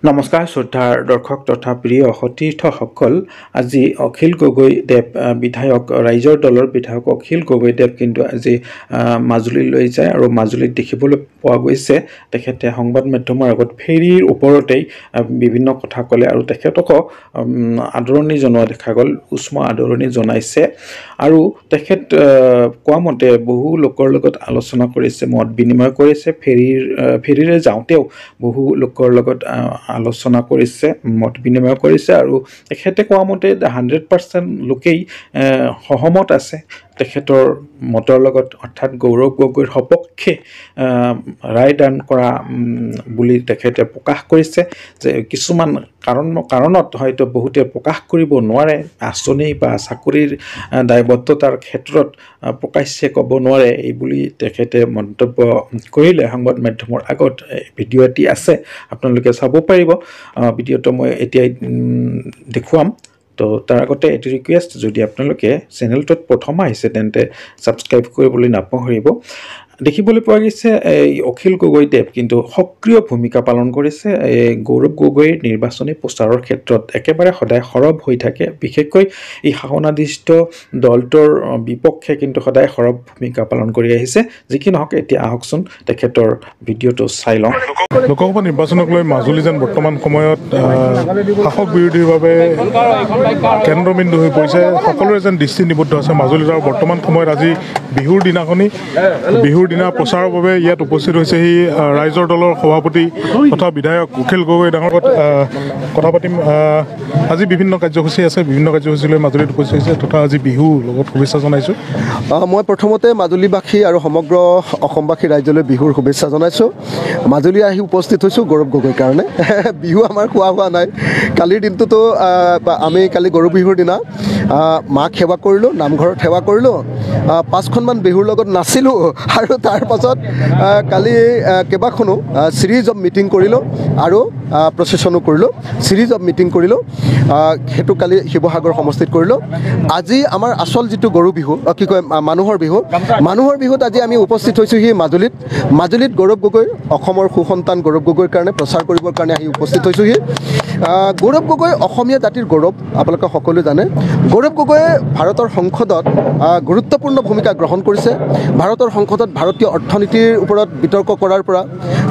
নমস্কাৰ শ্ৰদ্ধাৰ দৰ্শক তথা প্ৰিয় সতীৰ্থসকল আজি অখিল গগৈ দেৱ বিধায়ক ৰাইজৰ দলৰ বিধায়ক অখিল গগৈ দেৱ কিন্তু আজি মাজুলীলৈ যায় আৰু মাজুলীত দেখিবলৈ পোৱা গৈছে তেখেতে সংবাদ মাধ্যমৰ আগত ফেৰীৰ ওপৰতেই বিভিন্ন কথা ক'লে আৰু তেখেতক আদৰণি জনোৱা দেখা গ'ল উষ্ম আদৰণি জনাইছে আৰু তেখেত কোৱা মতে বহু লোকৰ লগত আলোচনা কৰিছে মত বিনিময় কৰিছে ফেৰীৰে যাওঁতেও বহু লোকৰ লগত আলোচনা কৰিছে মত বিনিময় কৰিছে আৰু তেখেতে কোৱা মতে 100% লোকেই সহমত আছে তেখেতৰ মতৰ লগত অৰ্থাৎ গৌৰৱ গগৈৰ সপক্ষে ৰায়দান কৰা বুলি তেখেতে প্ৰকাশ কৰিছে যে কিছুমান কাৰণত হয়তো বহুতে প্ৰকাশ কৰিব নোৱাৰে আঁচনি বা চাকৰিৰ দায়বদ্ধতাৰ ক্ষেত্ৰত প্ৰকাশ্যে ক'ব নোৱাৰে এই বুলি তেখেতে মন্তব্য কৰিলে সংবাদ মাধ্যমৰ আগত ভিডিঅ' এটি আছে আপোনালোকে চাব পাৰিব ভিডিঅ'টো মই এতিয়াই দেখুৱাম তো তাৰ আগতে এটি ৰিকুৱেষ্ট যদি আপোনালোকে চেনেলটোত প্ৰথম আহিছে তেন্তে সাবস্ক্ৰাইব কৰিবলৈ নাপাহৰিব দেখিবলৈ পোৱা গৈছে এই অখিল গগৈ দেৱ কিন্তু সক্ৰিয় ভূমিকা পালন কৰিছে গৌৰৱ গগৈৰ নিৰ্বাচনী প্ৰচাৰৰ ক্ষেত্ৰত একেবাৰে সদায় সৰব হৈ থাকে বিশেষকৈ এই শাসনাধিষ্ঠ দলটোৰ বিপক্ষে কিন্তু সদায় সৰব ভূমিকা পালন কৰি আহিছে যিকি নহওক এতিয়া আহকচোন তেখেতৰ ভিডিঅ'টো চাই লওঁ লোকসভা নিৰ্বাচনক লৈ মাজুলী যেন বৰ্তমান সময়ত শাসক বিৰোধীৰ বাবে কেন্দ্ৰবিন্দু হৈ পৰিছে সকলোৰে যেন দৃষ্টি নিবদ্ধ আছে মাজুলীত আৰু বৰ্তমান সময়ত আজি বিহুৰ দিনা প্ৰচাৰৰ বাবে ইয়াত উপস্থিত হৈছে সি ৰাইজৰ দলৰ সভাপতি তথা বিধায়ক অখিল গগৈ ডাঙৰ কথা পাতিম আজি বিভিন্ন কাৰ্যসূচী আছে বিভিন্ন কাৰ্যসূচীলৈ মাজুলীত উপস্থিত হৈছে তথা আজি বিহু লগত শুভেচ্ছা জনাইছোঁ মই প্ৰথমতে মাজুলীবাসী আৰু সমগ্ৰ অসমবাসী ৰাইজলৈ বিহুৰ শুভেচ্ছা জনাইছোঁ মাজুলী আহি উপস্থিত হৈছোঁ গৌৰৱ গগৈৰ কাৰণে বিহু আমাৰ খোৱা হোৱা নাই কালিৰ দিনটোতো আমি কালি গৰু বিহুৰ দিনা মাক সেৱা কৰিলোঁ নামঘৰত সেৱা কৰিলোঁ 5খনমান বিহুৰ লগত নাচিলোঁ আৰু তাৰ পাছত কালি কেইবাখনো চিৰিজ অফ মিটিং কৰিলোঁ আৰু প্ৰচেছনো কৰিলোঁ চিৰিজ অফ মিটিং কৰিলোঁ সেইটো কালি শিৱসাগৰ সমষ্টিত কৰিলোঁ আজি আমাৰ আচল যিটো গৰু বিহু কি কয় মানুহৰ বিহুত আজি আমি উপস্থিত হৈছোঁহি মাজুলীত গৌৰৱ গগৈ অসমৰ সুসন্তান গৌৰৱ গগৈৰ কাৰণে প্ৰচাৰ কৰিবৰ কাৰণে আহি উপস্থিত হৈছোঁহি গৌৰৱ গগৈ অসমীয়া জাতিৰ গৌৰৱ আপোনালোকে সকলোৱে জানে গৌৰৱ গগৈয়ে ভাৰতৰ সংসদত গুৰুত্বপূৰ্ণ ভূমিকা গ্ৰহণ কৰিছে ভাৰতৰ সংসদত ভাৰতীয় অৰ্থনীতিৰ ওপৰত বিতৰ্ক কৰাৰ পৰা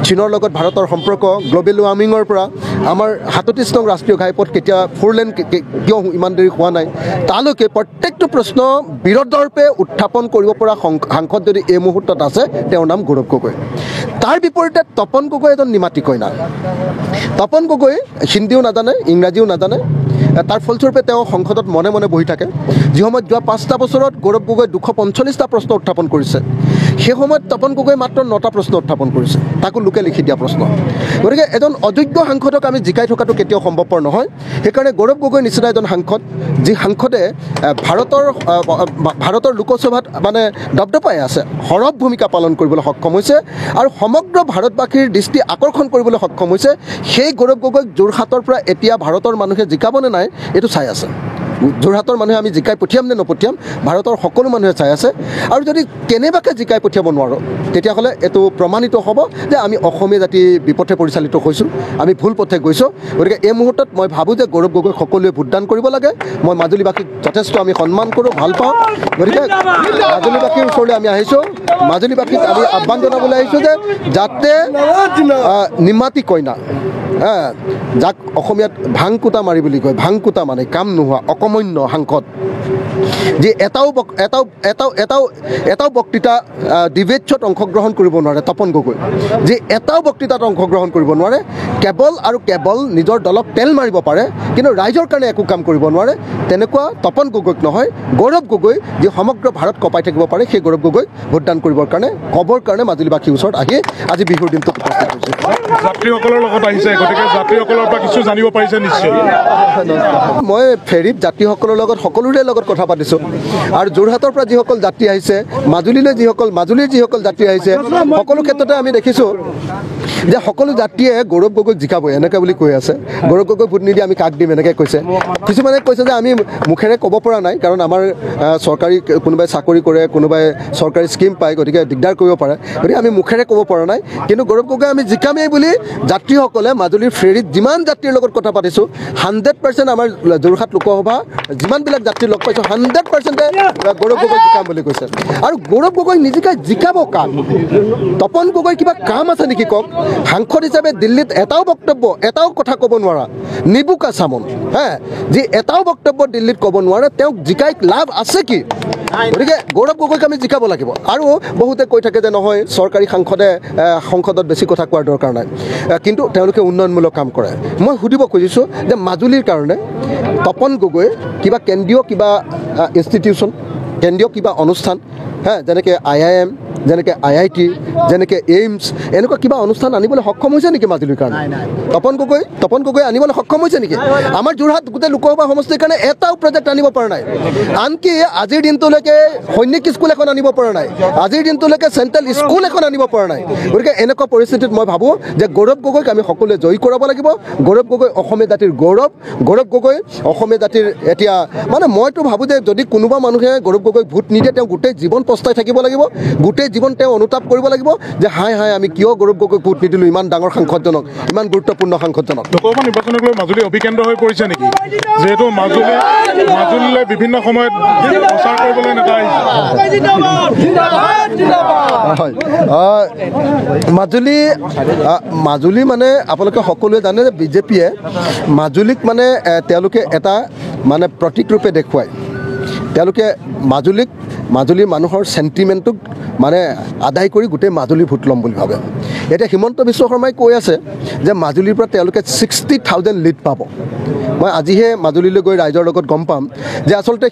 চীনৰ লগত ভাৰতৰ সম্পৰ্ক গ্ল'বেল ৱাৰ্মিঙৰ পৰা আমাৰ 37 নং ৰাষ্ট্ৰীয় ঘাইপথ কেতিয়া 4 লেন কিয় ইমান দেৰি হোৱা নাই তালৈকে প্ৰত্যেকটো প্ৰশ্ন বিৰোধৰূপে উত্থাপন কৰিব পৰা সাংসদ যদি এই মুহূৰ্তত আছে তেওঁৰ নাম গৌৰৱ গগৈ তাৰ বিপৰীতে তপন গগৈ এজন নিমাতী কইনা তপন গগৈ হিন্দীও নাজানে ইংৰাজীও নাজানে তাৰ ফলস্বৰূপে তেওঁ সংসদত মনে মনে বহি থাকে যি সময়ত যোৱা 5টা বছৰত গৌৰৱ গগৈ 245টা প্ৰশ্ন উত্থাপন কৰিছে সেই সময়ত তপন গগৈ মাত্ৰ 9টা প্ৰশ্ন উত্থাপন কৰিছে তাকো লোকে লিখি দিয়া প্ৰশ্ন গতিকে এজন অযোগ্য সাংসদক আমি জিকাই থকাটো কেতিয়াও সম্ভৱপৰ নহয় সেইকাৰণে গৌৰৱ গগৈ নিচিনা এজন সাংসদ যি সাংসদে ভাৰতৰ লোকসভাত মানে দপদপাই আছে সৰব ভূমিকা পালন কৰিবলৈ সক্ষম হৈছে আৰু সমগ্ৰ ভাৰতবাসীৰ দৃষ্টি আকৰ্ষণ কৰিবলৈ সক্ষম হৈছে সেই গৌৰৱ গগৈক যোৰহাটৰ পৰা এতিয়া ভাৰতৰ মানুহে জিকাবনে নাই এইটো চাই আছে যোৰহাটৰ মানুহে আমি জিকাই পঠিয়াম নে নপঠিয়াম ভাৰতৰ সকলো মানুহে চাই আছে আৰু যদি কেনেবাকৈ জিকাই পঠিয়াব নোৱাৰোঁ তেতিয়াহ'লে এইটো প্ৰমাণিত হ'ব যে আমি অসমীয়া জাতি বিপথে পৰিচালিত হৈছোঁ আমি ভুল পথে গৈছোঁ গতিকে এই মুহূৰ্তত মই ভাবোঁ যে গৌৰৱ গগৈক সকলোৱে ভোটদান কৰিব লাগে মই মাজুলীবাসীক যথেষ্ট আমি সন্মান কৰোঁ ভাল পাওঁ গতিকে মাজুলীবাসীৰ ওচৰলৈ আমি আহিছোঁ মাজুলীবাসীক আমি আহ্বান জনাবলৈ আহিছোঁ যে যাতে নিমাতী কইনা যাক অসমীয়াত ভাংকুটা মাৰি বুলি কয় ভাংকুটা মানে কাম নোহোৱা অকমন্য সাংসদ যে এটাও বক্তৃতা ডিবেটছত অংশগ্ৰহণ কৰিব নোৱাৰে তপন গগৈ যে এটাও বক্তৃতাত অংশগ্ৰহণ কৰিব নোৱাৰে কেৱল নিজৰ দলক তেল মাৰিব পাৰে কিন্তু ৰাইজৰ কাৰণে একো কাম কৰিব নোৱাৰে তেনেকুৱা তপন গগৈক নহয় গৌৰৱ গগৈ যি সমগ্ৰ ভাৰত কঁপাই থাকিব পাৰে সেই গৌৰৱ গগৈক ভোটদান কৰিবৰ কাৰণে ক'বৰ কাৰণে মাজুলীবাসীৰ ওচৰত আহি আজি বিহুৰ দিনটোত উপস্থিত হৈছে যাত্ৰীসকলৰ লগত আহিছে গতিকে যাত্ৰীসকলৰ পৰা কিছু জানিব পাৰিছে নিশ্চয় মই ফেৰীত যাত্ৰীসকলৰ লগত সকলোৰে লগত কথা পাতিছোঁ আৰু যোৰহাটৰ পৰা যিসকল যাত্ৰী আহিছে মাজুলীৰ যিসকল যাত্ৰী আহিছে সকলো ক্ষেত্ৰতে আমি দেখিছোঁ যে সকলো জাতিয়ে গৌৰৱ গগৈক জিকাব এনেকৈ বুলি কৈ আছে। গৌৰৱ গগৈ ভোট নিদি আমি কাক দিম এনেকৈ কৈছে। কিছুমানে কৈছে যে আমি মুখেৰে ক'ব পৰা নাই, কাৰণ আমাৰ চৰকাৰী কোনোবাই চাকৰি কৰে, কোনোবাই চৰকাৰী স্কিম পায়, গতিকে দিগদাৰ কৰিব পাৰে, গতিকে আমি মুখেৰে ক'ব পৰা নাই। কিন্তু গৌৰৱ গগৈ আমি জিকামেই বুলি যাত্ৰীসকলে মাজুলীৰ ফেৰীত যিমান যাত্ৰীৰ লগত কথা পাতিছোঁ 100% আমাৰ যোৰহাট লোকসভা যিমানবিলাক যাত্ৰী লগ পাইছোঁ 100%ে গৌৰৱ গগৈ জিকাম বুলি কৈছে। আৰু গৌৰৱ গগৈ নিজিকাই জিকাব কাম? তপন গগৈ কিবা কাম আছে নেকি কওক? সাংসদ হিচাপে দিল্লীত এটাও বক্তব্য, এটাও কথা ক'ব নোৱাৰা নিবুকা চামন, যি এটাও বক্তব্য দিল্লীত ক'ব নোৱাৰে, তেওঁক জিকাই লাভ আছে কি? গতিকে গৌৰৱ গগৈক আমি জিকাব লাগিব। আৰু বহুতে কৈ থাকে যে নহয় চৰকাৰী সাংসদে সংসদত বেছি কথা কোৱাৰ দৰকাৰ নাই, কিন্তু তেওঁলোকে উন্নয়নমূলক কাম কৰে। মই সুধিব খুজিছোঁ যে মাজুলীৰ কাৰণে তপন গগৈ কিবা কেন্দ্ৰীয় কিবা ইনষ্টিটিউশ্যন, কেন্দ্ৰীয় কিবা অনুষ্ঠান, যেনেকৈ IIM, যেনেকৈ IIT, যেনেকৈ এইমছ, এনেকুৱা কিবা অনুষ্ঠান আনিবলৈ সক্ষম হৈছে নেকি মাজুলীৰ কাৰণে? তপন গগৈ আনিবলৈ সক্ষম হৈছে নেকি? আমাৰ যোৰহাট গোটেই লোকসভা সমষ্টিৰ কাৰণে এটাও প্ৰজেক্ট আনিব পৰা নাই। আনকি আজিৰ দিনটোলৈকে সৈনিক স্কুল এখন আনিব পৰা নাই, আজিৰ দিনটোলৈকে চেণ্ট্ৰেল স্কুল এখন আনিব পৰা নাই। গতিকে এনেকুৱা পৰিস্থিতিত মই ভাবোঁ যে গৌৰৱ গগৈক আমি সকলোৱে জয়ী কৰাব লাগিব। গৌৰৱ গগৈ অসমীয়া জাতিৰ গৌৰৱ। গৌৰৱ গগৈ অসমীয়া জাতিৰ এতিয়া মানে মইতো ভাবোঁ যে যদি কোনোবা মানুহে গৌৰৱ গগৈক ভোট নিদিয়ে তেওঁ গোটেই জীৱন পস্তাই থাকিব লাগিব, গোটেই জীৱন তেওঁ অনুতাপ কৰিব লাগিব যে হাই আমি কিয় গৌৰৱ গগৈক ভোট নিদিলোঁ, ইমান ডাঙৰ সাংসদজনক, ইমান গুৰুত্বপূৰ্ণ সাংসদজনক। লোকসভা নিৰ্বাচনক লৈ মাজুলী অভিকেন্দ্ৰ হৈ পৰিছে নেকি? যিহেতু মাজুলীলৈ বিভিন্ন সময়ত প্ৰচাৰ কৰিবলৈ নেতা আহিছে। মাজুলী মানে আপোনালোকে সকলোৱে জানে যে বিজেপিয়ে মাজুলীক মানে তেওঁলোকে এটা মানে প্ৰতীক ৰূপে দেখুৱায়। তেওঁলোকে মাজুলীৰ মানুহৰ চেণ্টিমেণ্টটোক মানে আদায় কৰি গোটেই মাজুলী ভোট ল'ম বুলি ভাবে। এতিয়া হিমন্ত বিশ্ব শৰ্মাই কৈ আছে যে মাজুলীৰ পৰা তেওঁলোকে 60,000 লিড পাব। মই আজিহে মাজুলীলৈ গৈ ৰাইজৰ লগত গম পাম যে আচলতে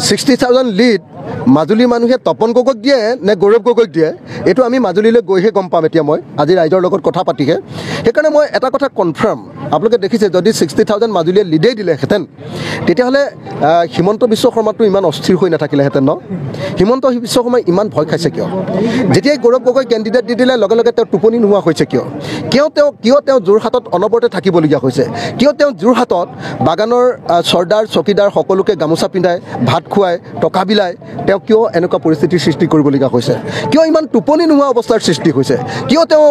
60,000 লিড মাজুলীৰ মানুহে তপন গগৈক দিয়ে নে গৌৰৱ গগৈক দিয়ে, এইটো আমি মাজুলীলৈ গৈহে গম পাম। এতিয়া মই আজি ৰাইজৰ লগত কথা পাতিহে, সেইকাৰণে মই এটা কথা কনফাৰ্ম, আপোনালোকে দেখিছে যদি 60,000 মাজুলীয়ে লিডেই দিলেহেঁতেন তেতিয়াহ'লে হিমন্ত বিশ্ব শৰ্মাটো ইমান অস্থিৰ হৈ নাথাকিলেহেঁতেন ন? হিমন্ত বিশ্ব শৰ্মাই ইমান ভয় খাইছে কিয়? যেতিয়াই গৌৰৱ গগৈ কেণ্ডিডেট দি দিলে লগে লগে তেওঁ টোপনি নোহোৱা হৈছে কিয় তেওঁ যোৰহাটত অনবৰতে থাকিবলগীয়া হৈছে? কিয় তেওঁ যোৰহাটত বাগানৰ চৰ্দাৰ চকীদাৰ সকলোকে গামোচা পিন্ধাই ভাত খুৱাই টকা বিলায় তেওঁ কিয় এনেকুৱা পৰিস্থিতিৰ সৃষ্টি কৰিবলগীয়া হৈছে? কিয় ইমান টোপনি নোহোৱা অৱস্থাৰ সৃষ্টি হৈছে? কিয় তেওঁ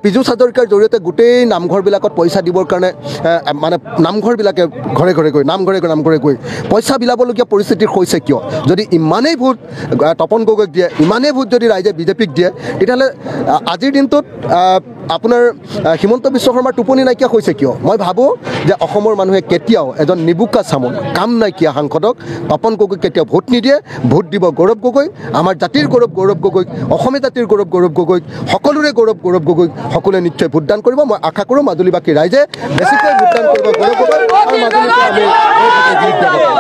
পীযুষ হাজৰিকাৰ জৰিয়তে গোটেই নামঘৰবিলাকত পইচা দিবৰ কাৰণে মানে নামঘৰবিলাকে ঘৰে ঘৰে গৈ পইচা বিলাবলগীয়া পৰিস্থিতিৰ হৈছে কিয়? যদি ইমানেই ভোট তপন গগৈক দিয়ে, ইমানেই ভোট যদি ৰাইজে বিজেপিক দিয়ে, তেতিয়াহ'লে আজিৰ দিনটোত আপোনাৰ হিমন্ত বিশ্ব শৰ্মাৰ টোপনি নাইকিয়া হৈছে কিয়? মই ভাবোঁ যে অসমৰ মানুহে কেতিয়াও এজন নিবুকা চামন কাম নাইকিয়া সাংসদক তপন গগৈক কেতিয়াও ভোট নিদিয়ে। ভোট দিব গৌৰৱ গগৈ, আমাৰ জাতিৰ গৌৰৱ গগৈক, অসমীয়া জাতিৰ গৌৰৱ গগৈক, সকলোৰে গৌৰৱ গগৈক সকলোৱে নিশ্চয় ভোটদান কৰিব। মই আশা কৰোঁ মাজুলীবাসী ৰাইজে বেছিকৈ ভোটদান কৰিব গৌৰৱ গগৈ আৰু মাজুলীক আমি